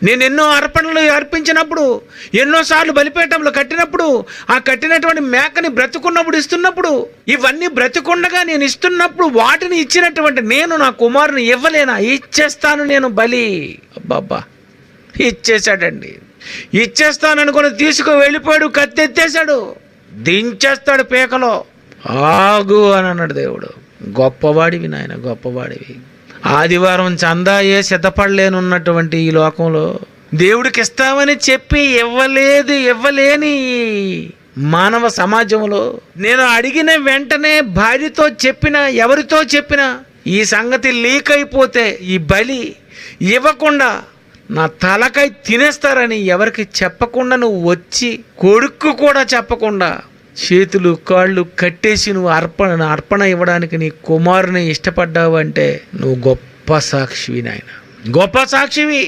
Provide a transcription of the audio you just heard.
నేను ఎన్నో అర్పణలు అర్పించినప్పుడు, ఎన్నోసార్లు బలిపీఠంలో కట్టినప్పుడు, ఆ కట్టినటువంటి మేకని బ్రతుకున్నప్పుడు ఇస్తున్నప్పుడు, ఇవన్నీ బ్రతుకుండగా నేను ఇస్తున్నప్పుడు వాటిని ఇచ్చినటువంటి నేను నా కుమారుని ఇవ్వలేనా? ఇచ్చేస్తాను నేను బలి. అబ్బాబ్బా, ఇచ్చేశాడండి. ఇచ్చేస్తాననుకుని తీసుకు వెళ్ళిపోయాడు, కత్తెత్తేశాడు, దించేస్తాడు పీకలో. ఆగు అని అన్నాడు దేవుడు. గొప్పవాడివి నాయన, గొప్పవాడివి. ఆదివారం చందాయే సిద్ధపడలేనున్నటువంటి ఈ లోకంలో దేవుడికి ఇస్తామని చెప్పి ఇవ్వలేని మానవ సమాజంలో నేను అడిగిన వెంటనే భార్యతో చెప్పినా, ఎవరితో చెప్పినా ఈ సంగతి లీక్ అయిపోతే ఈ బలి ఇవ్వకుండా నా తలకై తినేస్తారని ఎవరికి చెప్పకుండా నువ్వు వచ్చి, కొడుక్కు కూడా చెప్పకుండా చేతులు కాళ్ళు కట్టేసి నువ్వు అర్పణ ఇవ్వడానికి నీ కుమారుని ఇష్టపడ్డావు అంటే నువ్వు గొప్ప సాక్షివి నాయన, గొప్ప సాక్షివి.